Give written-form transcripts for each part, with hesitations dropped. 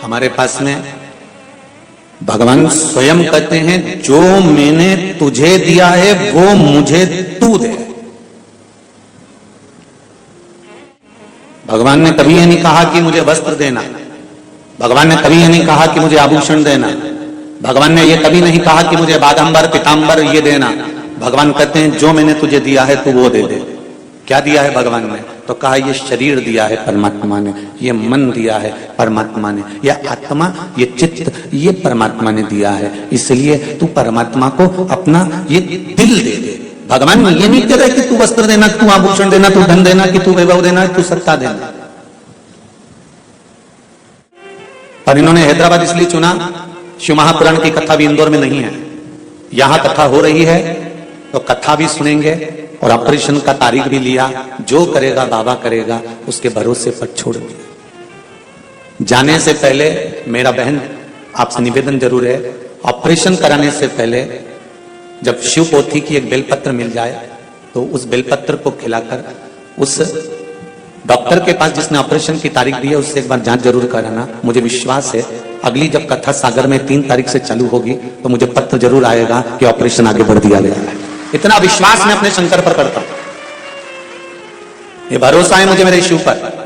हमारे पास में भगवान स्वयं कहते हैं जो मैंने तुझे दिया है वो मुझे तू दे। भगवान ने कभी ये नहीं कहा कि मुझे वस्त्र देना, भगवान ने कभी ये नहीं कहा कि मुझे आभूषण देना, भगवान ने ये कभी नहीं कहा कि मुझे बादाम्बर पीताम्बर ये देना। भगवान कहते हैं जो मैंने तुझे दिया है तू वो दे दे। क्या दिया है भगवान ने? तो कहा ये शरीर दिया है परमात्मा ने, ये मन दिया है परमात्मा ने, ये आत्मा, ये चित्त, ये परमात्मा ने दिया है। इसलिए तू परमात्मा को अपना ये दिल दे दे। भगवान ये नहीं कह रहे कि तू वस्त्र देना, तू आभूषण देना, तू धन देना, कि तू वैभव देना, तू सत्ता देना। पर इन्होंने हैदराबाद इसलिए चुना, शिव महापुराण की कथा भी इंदौर में नहीं है, यहां कथा हो रही है तो कथा भी सुनेंगे और ऑपरेशन का तारीख भी लिया। जो करेगा बाबा करेगा, उसके भरोसे पर छोड़ दिया। जाने से पहले मेरा बहन आपसे निवेदन जरूर है, ऑपरेशन कराने से पहले जब शिव पोथी की एक बेलपत्र मिल जाए तो उस बेलपत्र को खिलाकर उस डॉक्टर के पास जिसने ऑपरेशन की तारीख दी है उससे एक बार जांच जरूर कराना। मुझे विश्वास है अगली जब कथा सागर में 3 तारीख से चालू होगी तो मुझे पत्र जरूर आएगा कि ऑपरेशन आगे बढ़ दिया गया है। इतना विश्वास मैं अपने शंकर पर करता हूं, ये भरोसा है मुझे मेरे शिव पर।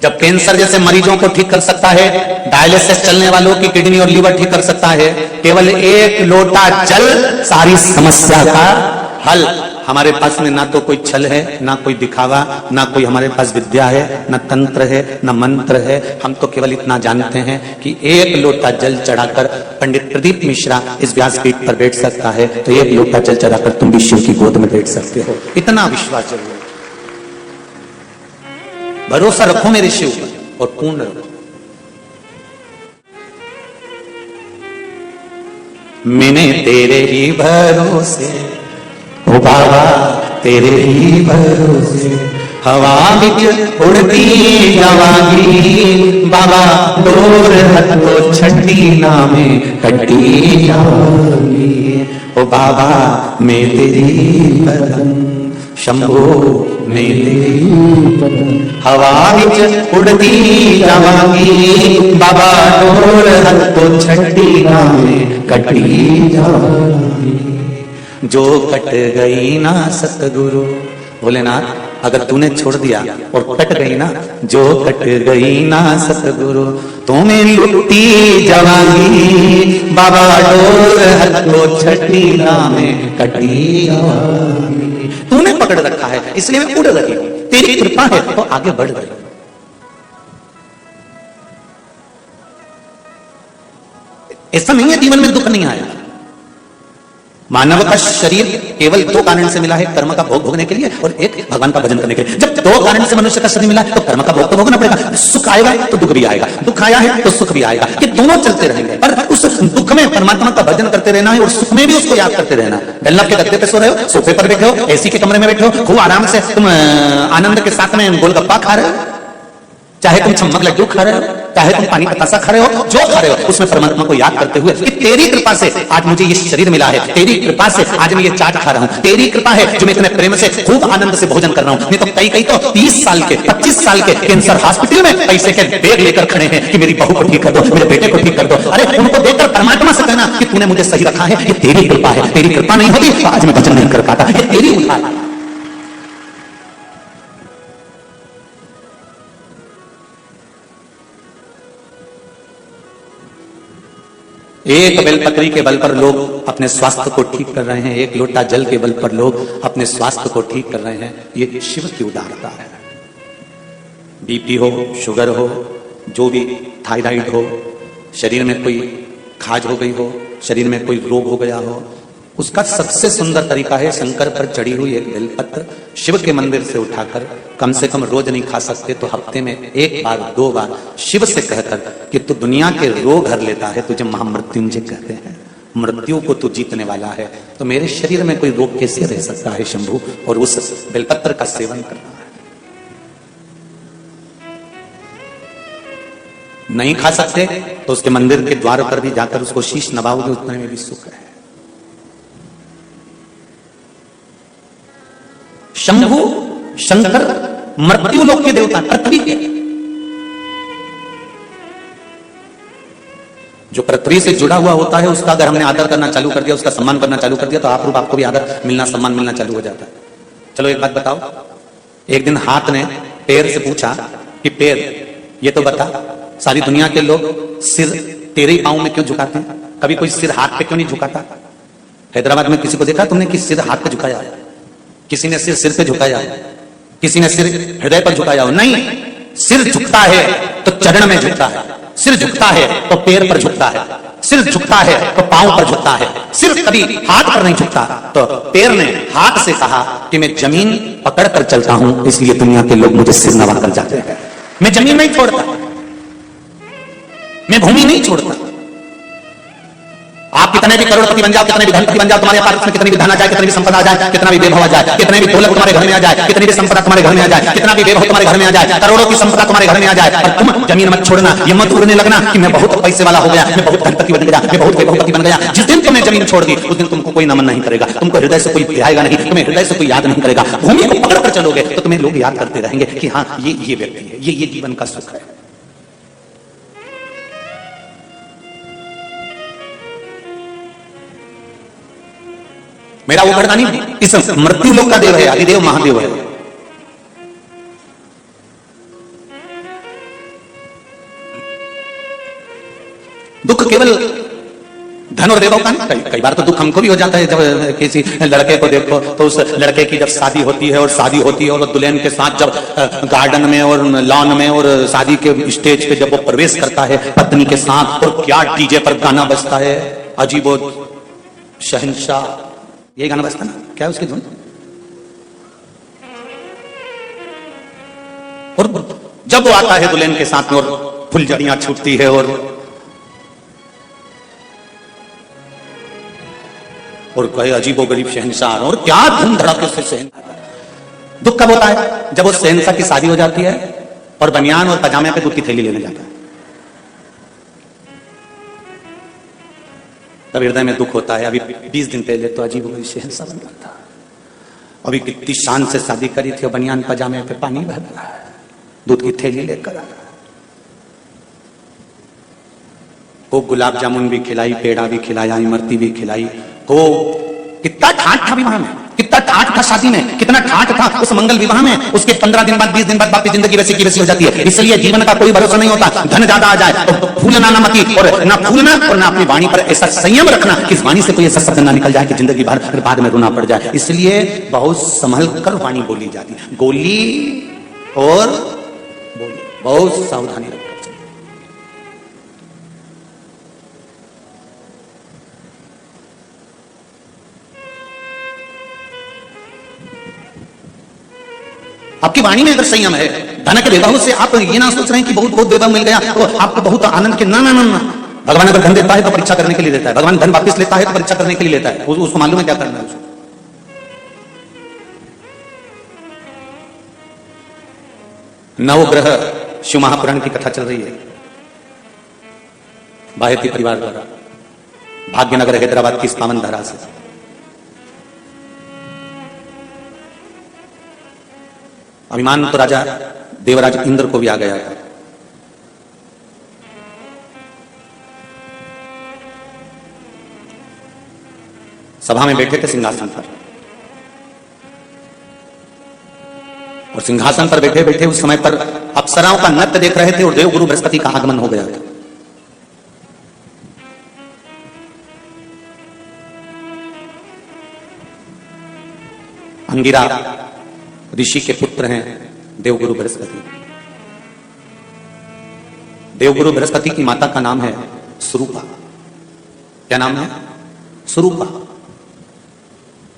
जब कैंसर जैसे मरीजों को ठीक कर सकता है, डायलिसिस चलने वालों की किडनी और लीवर ठीक कर सकता है, केवल एक लोटा जल सारी समस्या का हल। हमारे पास में ना तो कोई छल है, ना कोई दिखावा, ना कोई हमारे पास विद्या है, ना तंत्र है, ना मंत्र है। हम तो केवल इतना जानते हैं कि एक लोटा जल चढ़ाकर पंडित प्रदीप मिश्रा इस व्यासपीठ पर बैठ सकता है, तो एक लोटा जल चढ़ाकर तुम भी शिव की गोद में बैठ सकते हो। इतना विश्वास जरूर, भरोसा रखो मेरे शिव पर और पूर्ण रखो। मैंने तेरे ही भरोसे, ओ बाबा तेरे ही भरोसे हवा विच उड़ती जावांगी, बाबा डोर हथों छठी नामे कटी जावांगी। ओ बाबा मैं तेरी बदन, शंभो मैं तेरी बदन हवा विच उड़ती जावांगी, बाबा डोर हथों छठी नामे कटी जावांगी। जो कट गई ना सतगुरु, भोलेनाथ अगर तूने छोड़ दिया और कट गई ना, जो कट गई ना सतगुरु तुम्हें लुटी जवानी, बाबा डोर हथो छठी नामे कटी जवानी। तूने पकड़ रखा है इसलिए मैं उड़ रही हूं, तेरी कृपा है तो आगे बढ़ रही। ऐसा नहीं है जीवन में दुख नहीं आया। मानव का शरीर केवल 2 कारण से मिला है, कर्म का भोग भोगने के लिए और एक भगवान का भजन करने के लिए। जब 2 कारण से मनुष्य का शरीर मिला है तो कर्म का भोग तो भोगना पड़ेगा। सुख आएगा तो दुख भी आएगा, दुख आया है तो सुख भी आएगा, कि दोनों चलते रहेंगे। पर उस दुख में परमात्मा का भजन करते रहना है और सुख में भी उसको याद करते रहना। डल्ला के गद्दे पे सो रहे हो, सोफे पर बैठे हो, एसी के कमरे में बैठे हो, खूब आराम से तुम आनंद के साथ में गोलगप्पा खा रहे हो, चाहे तुम चम्मक लड्डू खा रहे हो, चाहे तुम पानी बतासा खा रहे हो, जो खा रहे हो उसमें परमात्मा को याद करते हुए कि तेरी कृपा से आज मुझे ये शरीर मिला है, तेरी कृपा से आज मैं ये चाट खा रहा हूं, तेरी कृपा है जो मैं इतने प्रेम से खूब आनंद से भोजन कर रहा हूं। नहीं तो कई तो 30 साल के 25 साल के कैंसर हॉस्पिटल में पैसे के बैग लेकर खड़े हैं कि मेरी बहू को ठीक कर दो, मेरे बेटे को ठीक कर दो। अरे उनको देखकर परमात्मा से कहना कि तूने मुझे सही रखा है, ये तेरी कृपा है, तेरी कृपा नहीं होती तो आज मैं भजन नहीं कर पाता, ये तेरी उधार। एक बेलपत्री के बल पर लोग अपने स्वास्थ्य को ठीक कर रहे हैं, एक लोटा जल के बल पर लोग अपने स्वास्थ्य को ठीक कर रहे हैं। ये शिव की उदारता है। बीपी हो, शुगर हो, जो भी थायराइड हो, शरीर में कोई खाज हो गई हो, शरीर में कोई रोग हो गया हो, उसका सबसे सुंदर तरीका है शंकर पर चढ़ी हुई एक बेलपत्र शिव के मंदिर से उठाकर, कम से कम रोज नहीं खा सकते तो हफ्ते में 1 बार 2 बार शिव से कहकर कि तू दुनिया के रोग हर लेता है, तुझे महामृत्युंजय कहते हैं, मृत्यु को तू जीतने वाला है, तो मेरे शरीर में कोई रोग कैसे रह सकता है शंभू। और उस बेलपत्र का सेवन करना है। नहीं खा सकते तो उसके मंदिर के द्वार पर भी जाकर उसको शीश नवाओगे, उतने में भी सुख है। शंभु शंकर मृत्यु लोक के देवता, पृथ्वी के, जो पृथ्वी से जुड़ा हुआ होता है उसका अगर हमने आदर करना चालू कर दिया, उसका सम्मान करना चालू कर दिया, तो आप रूप आपको भी आदर मिलना, सम्मान मिलना चालू हो जाता है। चलो एक बात बताओ, एक दिन हाथ ने पैर से पूछा कि पैर ये तो बता, सारी दुनिया के लोग सिर तेरे ही पांव में क्यों झुकाते हैं, कभी कोई सिर हाथ पे क्यों नहीं झुकाता? हैदराबाद में किसी को देखा तुमने कि सिर हाथ पे झुकाया? किसी ने सिर पे झुकाया? किसी ने सिर हृदय पर झुकाया हो? नहीं, सिर झुकता है तो चरण में झुकता है, सिर झुकता है तो पैर पर झुकता है, सिर झुकता है तो पांव पर झुकता है, सिर कभी हाथ पर नहीं झुकता। तो पैर ने हाथ से कहा कि मैं जमीन पकड़ कर चलता हूं, इसलिए दुनिया के लोग मुझे सिर नवा कर जाते हैं। मैं जमीन नहीं छोड़ता, मैं भूमि नहीं छोड़ता। आप कितने भी करोड़पति बन जाओ, कितने भी धनपति बन जाओ, तुम्हारे पास में कितनी भी धन आ जाए, कितनी भी संपदा आ जाए, कितना भी वैभव आ जाए, कितने भी दौलत तुम्हारे घर में आ जाए, कितनी भी संपदा तुम्हारे घर में आ जाए, कितना भी वैभव तुम्हारे घर में आ जाए, करोड़ों की संपदा तुम्हारे घर में आ जाए, और तुम जमीन मत छोड़ना, ये मत उड़ने लगना कि मैं बहुत पैसे वाला हो गया, मैं बहुत धनपति बन गया, मैं बहुत वैभवपति बन गया। जिस दिन तुमने जमीन छोड़ दी उस दिन तुमको कोई नमन नहीं करेगा, तुमको हृदय से कोई ध्याएगा नहीं, तुम्हें हृदय से कोई याद नहीं करेगा। भूमि को पकड़ कर चलोगे तो तुम्हें लोग याद करते रहेंगे कि हाँ ये व्यक्ति है, ये जीवन का सुख है। मेरा वो गर्दानी इस मृत्यु लोक का देव है, आदिदेव महादेव है। दुख केवल धन और देवों का नहीं, कई बार तो दुख हमको भी हो जाता है। जब किसी लड़के को देखो तो उस लड़के की जब शादी होती है और दुल्हन के साथ जब गार्डन में और लॉन में और शादी के स्टेज पे जब वो प्रवेश करता है पत्नी के साथ, और क्या डीजे पर गाना बजता है, अजीबो शहंशाह, ये गाना बजता ना, क्या है उसकी धुन? और जब वो आता है दुल्हन के साथ में और फुलझड़ियां छूटती है और कहे अजीबो गरीब शहंशाह, और क्या धूम धड़ाके से शहंशाह। दुख कब होता है? जब उस शहंशाह की शादी हो जाती है और बनियान और पजामे पे दूध की थैली लेने जाता है, तब हृदय में दुख होता है। अभी 20 दिन पहले तो अजीब गरीब शहंशाह बन रहा था, अभी कितनी शान से शादी करी थी और बनियान पजामे पे पानी बह रहा है, दूध की थैली लेकर आ रहा है। वो गुलाब जामुन भी खिलाई, पेड़ा भी खिलाया, इमरती भी खिलाई, तो कितना ठाठ था विवाह में, कितना ठाठ था शादी में, कितना ठाठ था उस मंगल विवाह में। उसके 15 दिन बाद 20 दिन बाद बाकी जिंदगी वैसी की वैसी हो जाती है। इसलिए जीवन का कोई भरोसा नहीं होता। धन ज्यादा आ जाए तो फूलना ना मती, और ना फूलना और ना अपनी वाणी पर ऐसा संयम रखना कि इस वाणी से कोई ऐसा शब्द ना निकल जाए कि जिंदगी भर बाद में रोना पड़ जाए। इसलिए बहुत संभल कर वाणी बोली जाती है, गोली और बोली बहुत सावधानी रखकर। आपकी वाणी में अगर संयम है, धन के वैभव से आप ये ना सोच रहे हैं कि बहुत बहुत वैभव मिल गया तो आपको बहुत आनंद के, ना ना ना ना। भगवान अगर धन देता है तो परीक्षा करने के लिए देता है, भगवान धन वापस लेता है तो परीक्षा करने के लिए लेता है। उसको मालूम है क्या करना है उसको। नवग्रह शिव महापुराण की कथा चल रही है, बाहेती परिवार द्वारा भाग्यनगर हैदराबाद की इस पावन धरा से। अभिमान तो राजा देवराज इंद्र को भी आ गया था। सभा में बैठे थे सिंहासन पर, और सिंहासन पर बैठे बैठे उस समय पर अप्सराओं का नृत्य देख रहे थे और देवगुरु बृहस्पति का आगमन हो गया था। अंगिरा ऋषि के पुत्र हैं देवगुरु बृहस्पति। देवगुरु बृहस्पति की माता का नाम है स्वरूपा। क्या नाम है? स्वरूपा।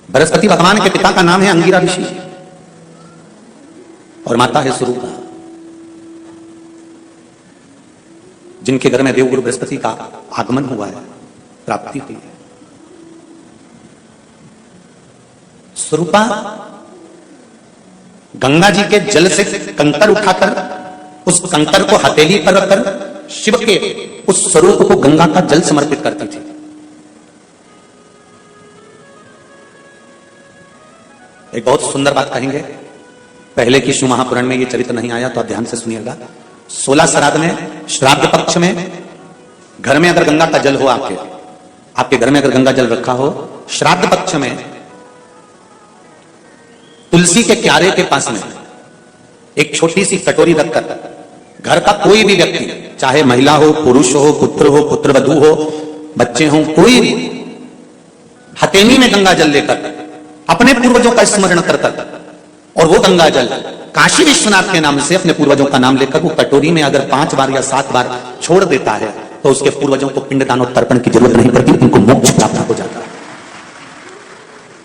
बृहस्पति भगवान के पिता का नाम है अंगिरा ऋषि और माता है स्वरूपा, जिनके घर में देवगुरु बृहस्पति का आगमन हुआ है, प्राप्ति हुई है। स्वरूपा गंगा जी के जल से कंकर उठाकर उस कंकर को हथेली पर रखकर शिव के उस स्वरूप को गंगा का जल समर्पित करती थी। एक बहुत सुंदर बात कहेंगे, पहले की शिव महापुराण में ये चरित्र नहीं आया तो आप ध्यान से सुनिएगा। 16 श्राद्ध में, श्राद्ध पक्ष में घर में अगर गंगा का जल हो, आपके घर में अगर गंगा जल रखा हो, श्राद्ध पक्ष में तुलसी के क्यारे के पास में एक छोटी सी कटोरी रखकर घर का कोई भी व्यक्ति, चाहे महिला हो, पुरुष हो, पुत्रवधू हो, बच्चे हो, कोई भी हथेली में गंगा जल लेकर अपने पूर्वजों का स्मरण करकर, और वो गंगा जल काशी विश्वनाथ के नाम से अपने पूर्वजों का नाम लेकर वो कटोरी में अगर 5 बार या 7 बार छोड़ देता है तो उसके पूर्वजों को पिंडदान और तर्पण की जरूरत नहीं पड़ती, उनको मोक्ष प्राप्त हो जाता है।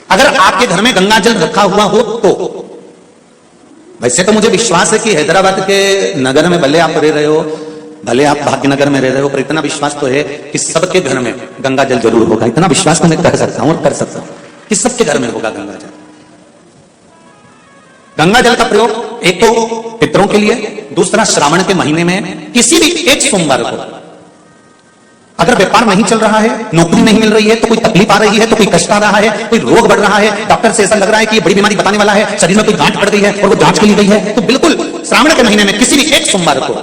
अगर आपके घर में गंगा जल रखा हुआ हो तो वैसे तो मुझे विश्वास है कि हैदराबाद के नगर में भले आप रह रहे हो, भले आप भाग्यनगर में रह रहे हो, पर इतना विश्वास तो है कि सबके घर में गंगा जल जरूर होगा। इतना विश्वास तो मैं कह सकता हूं और कर सकता हूं कि सबके घर में होगा गंगा जल। गंगा जल का प्रयोग एक तो पितरों के लिए, दूसरा श्रावण के महीने में किसी भी एक सोमवार को, अगर व्यापार नहीं चल रहा है, नौकरी नहीं मिल रही है, तो कोई तकलीफ आ रही है, तो कोई कष्ट आ रहा है, कोई रोग बढ़ रहा है, डॉक्टर से ऐसा लग रहा है कि ये बड़ी बीमारी बताने वाला है, शरीर में कोई गांठ पड़ गई है और वो जांच के लिए गई है, तो बिल्कुल श्रावण के महीने में किसी भी एक सोमवार को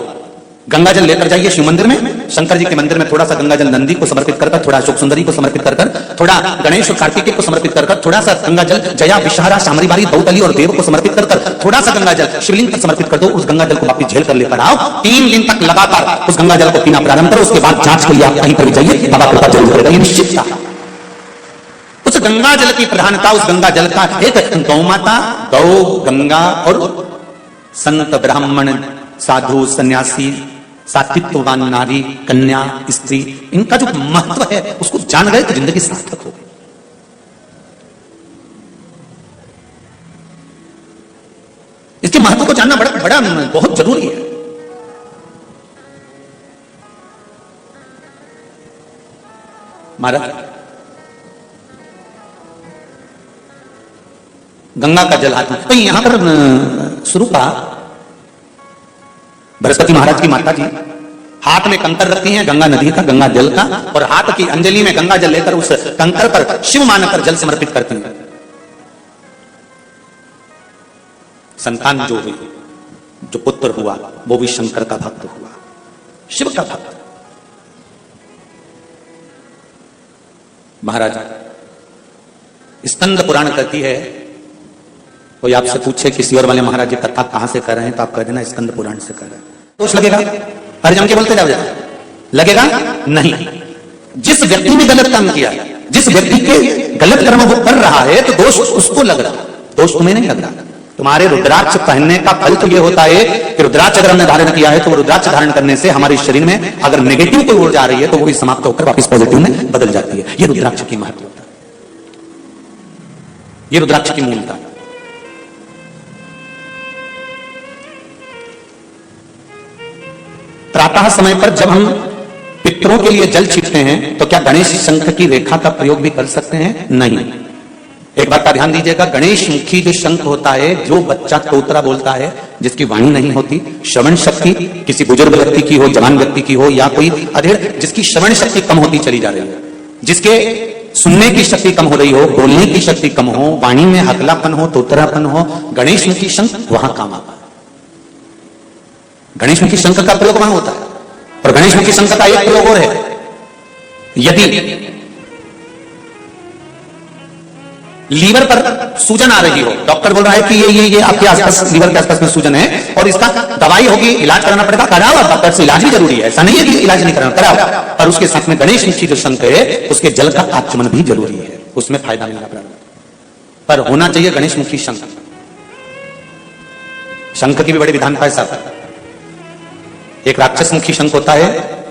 गंगा जल लेकर जाइए शिव मंदिर में, शंकर जी के मंदिर में थोड़ा सा गंगा जल नंदी को समर्पित कर, थोड़ा अशोक सुंदरी को समर्पित कर, थोड़ा गणेश और कार्तिकेय को समर्पित कर, थोड़ा सा गंगा जल जया, विषहारा, शामरी बारी, दौतली और देव को समर्पित कर, थोड़ा सा गंगा जल शिवलिंग तक समर्पित कर दो। उस गंगा जल को वापिस झेल कर लेकर आओ, 3 दिन तक लगातार उस गंगा जल को पीना प्रारंभ करो। उसके बाद जांच के लिए आप कहीं पर भी जाइए, बाबा कृपा जरूर करेगा, ये निश्चित था। उस गंगा जल की प्रधानता, उस गंगा जल का एक गौ माता, गौ, गंगा और संत, ब्राह्मण, साधु, सन्यासी, सात्वित्ववान नारी, कन्या, स्त्री, इनका जो महत्व है उसको जान गए तो जिंदगी सार्थक हो गई। इसके महत्व को जानना बड़ा बहुत जरूरी है। महाराज, गंगा का जल हाथ में, तो यहां पर स्वरूपा बृहस्पति महाराज की माता जी हाथ में कंकर रखती हैं गंगा नदी का, गंगा जल का, और हाथ की अंजलि में गंगा जल लेकर उस कंकर पर शिव मानकर जल समर्पित करती हैं। संतान जो हुई, जो पुत्र हुआ, वो भी शंकर का भक्त हुआ, शिव का भक्त। महाराज, स्कंद पुराण कहती है, कोई आपसे पूछे किसी और वाले महाराज जी कथा कहां से कर रहे हैं तो आप कह देना स्कंद पुराण से कर रहे हैं। दोष लगेगा? हर जम के बोलते जाओ, लगेगा नहीं। जिस व्यक्ति ने गलत काम किया, जिस व्यक्ति के गलत कर्म वो कर रहा है तो दोष उसको लग रहा, दोष तुम्हें नहीं लग रहा। तुम्हारे रुद्राक्ष पहनने का फल तो ये होता है कि रुद्राक्ष अगर हमने धारण किया है तो रुद्राक्ष धारण करने से हमारे शरीर में अगर नेगेटिव कोई ऊर्जा आ रही है तो वो भी समाप्त होकर वापस पॉजिटिव में बदल जाती है। ये रुद्राक्ष की महत्वता, ये रुद्राक्ष की मूलता। प्रातः समय पर जब हम पितरों के लिए जल छींटते हैं तो क्या गणेश शंख की रेखा का प्रयोग भी कर सकते हैं? नहीं। एक बात का ध्यान दीजिएगा, गणेश मुखी जो शंख होता है, जो बच्चा तोतरा बोलता है, जिसकी वाणी नहीं होती, श्रवण शक्ति किसी बुजुर्ग व्यक्ति की हो, जवान व्यक्ति की हो, या कोई अधेड़ जिसकी श्रवण शक्ति कम होती चली जा रही है, जिसके सुनने की शक्ति कम हो रही हो, बोलने की शक्ति कम हो, वाणी में हकलापन हो, तोतरापन हो, गणेश मुखी शंख वहां काम आता है। गणेश मुखी शंख का प्रयोग वहां होता है। और गणेश मुखी शंख का एक प्रयोग और है, यदि लीवर पर सूजन आ रही हो, डॉक्टर बोल रहा है कि ये आपके आसपास लीवर के आसपास में सूजन है और इसका दवाई होगी, इलाज कराना पड़ेगा, कराओ। डॉक्टर से इलाज भी जरूरी है, ऐसा नहीं है कि इलाज नहीं कराना, कराओ। पर उसके साथ में गणेश मुखी जो शंख है उसके जल का आचमन भी जरूरी है, उसमें फायदा मिलना पड़ेगा। पर होना चाहिए गणेश मुखी शंख। शंख की भी बड़ी विधानता है साहब। एक राक्षस मुखी शंख होता है,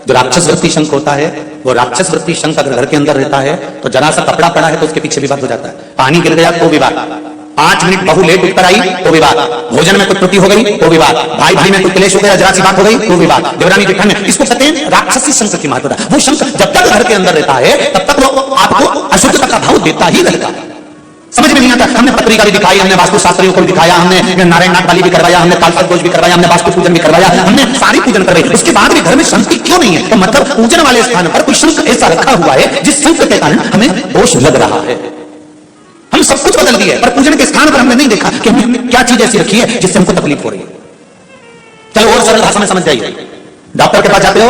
जो राक्षस वृत्ति शंख होता है, वो राक्षस वृत्ति शंख अगर घर के अंदर रहता है तो जरा सा कपड़ा पड़ा है तो उसके पीछे विवाद हो जाता है। पानी गिर गया तो विवाद, 5 मिनट बहू लेट उठकर आई तो विवाद, भोजन में कुछ त्रुटि हो गई तो विवाद, भाई भाई में कुछ क्लेश हो गया, जरा सी बात हो गई तो विवाद, देवरानी जेठानी में, इसको कहते हैं राक्षसी शंख की महत्वता। वो शंख जब तक घर के अंदर रहता है तब तक वो आपको अशुद्धता का भाव देता ही रहता है। समझ में नहीं आता। हमने पत्रिका भी दिखाई, हमने वास्तु शास्त्रियों को भी दिखाया, हमने नारायण नाथ वाली भी करवाया, हमने कालसर्प दोष भी करवाया, हमने वास्तु पूजन भी करवाया, हमने सारी पूजन करवाई, उसके बाद भी घर में शंख क्यों नहीं है? तो मतलब पूजन वाले स्थान पर कोई शंख ऐसा रखा हुआ है जिस शंख के कारण हमें दोष लग रहा है। हम सब कुछ बदल दिए पर पूजन के स्थान पर हमने नहीं देखा कि हमने क्या चीज ऐसी रखी है जिससे हमको तकलीफ हो रही है। चलो और सरल भाषा में समझ जाइए। डॉक्टर के पास जाते हो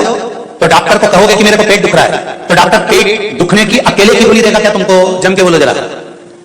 तो डॉक्टर को कहोगे कि मेरे को पेट दुख रहा है, तो डॉक्टर पेट दुखने की अकेले की गोली देगा क्या तुमको? जम के बोलो जरा,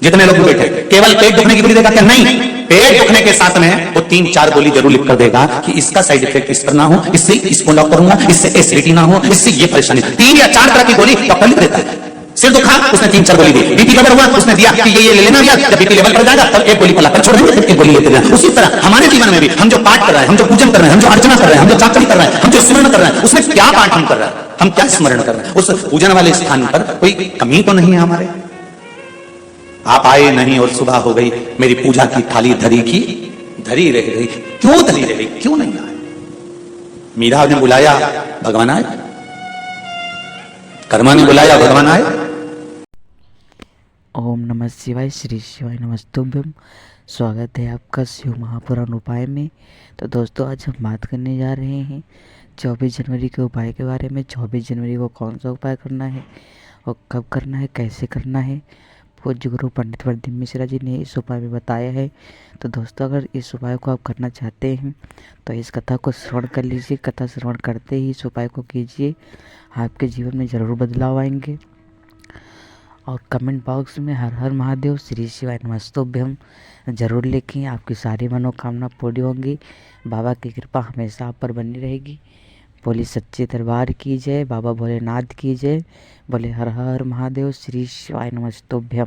जितने लोग बैठे, केवल पेट दुखने की गोली देगा क्या? नहीं, पेट दुखने के साथ में वो 3-4 गोली जरूर लिख कर देगा कि इसका साइड इफेक्ट इस पर ना हो, इससे इसको लॉक करूंगा, इससे एसिडिटी ना हो, इससे ये परेशानी। 3 या 4 तरह की गोली डॉक्टर लिख देता है। सिर दुखा, उसने 3-4 गोली दी। बीपी गड़बड़ हुआ, उसने दिया कि ये ले लेना, जब बीपी लेवल पर जाएगा तब एक गोली पला कर छोड़ देंगे, एक गोली लेते जाना। उसी तरह हमारे जीवन में भी हम जो पाठ कर रहे हैं, हम जो पूजन कर रहे हैं, हम जो अर्चना कर रहे हैं, हम जो चाकरी कर रहे हैं, हम जो स्मरण कर रहे हैं, उसमें क्या पाठ हम कर रहे हैं, हम क्या स्मरण कर रहे हैं? उस पूजन वाले स्थान पर कोई कमी तो नहीं है हमारे? आप आए नहीं और सुबह हो गई, मेरी पूजा की थाली धरी की धरी रह गई। क्यों धरी रह गई? क्यों नहीं आए? मीरा ने बुलाया, भगवान आए। कर्मा ने बुलाया, भगवान आए। ओम नमः शिवाय, श्री शिवाय नमस्तुभ्यम। स्वागत है आपका शिव महापुराण उपाय में। तो दोस्तों, आज हम बात करने जा रहे हैं 24 जनवरी के उपाय के बारे में। 24 जनवरी को कौन सा उपाय करना है और कब करना है, कैसे करना है, पूज्य गुरु पंडित प्रदीप मिश्रा जी ने इस उपाय में बताया है। तो दोस्तों, अगर इस उपाय को आप करना चाहते हैं तो इस कथा को श्रवण कर लीजिए। कथा श्रवण करते ही इस उपाय को कीजिए, आपके जीवन में ज़रूर बदलाव आएंगे। और कमेंट बॉक्स में हर हर महादेव, श्री शिवाय नमस्तुभ्यम जरूर लिखें। आपकी सारी मनोकामना पूरी होंगी। बाबा की कृपा हमेशा आप पर बनी रहेगी। बोले सच्चे दरबार की जय, बाबा भोलेनाथ की जय। बोले हर हर महादेव, श्री शिवाय नमस्तुभ्यम।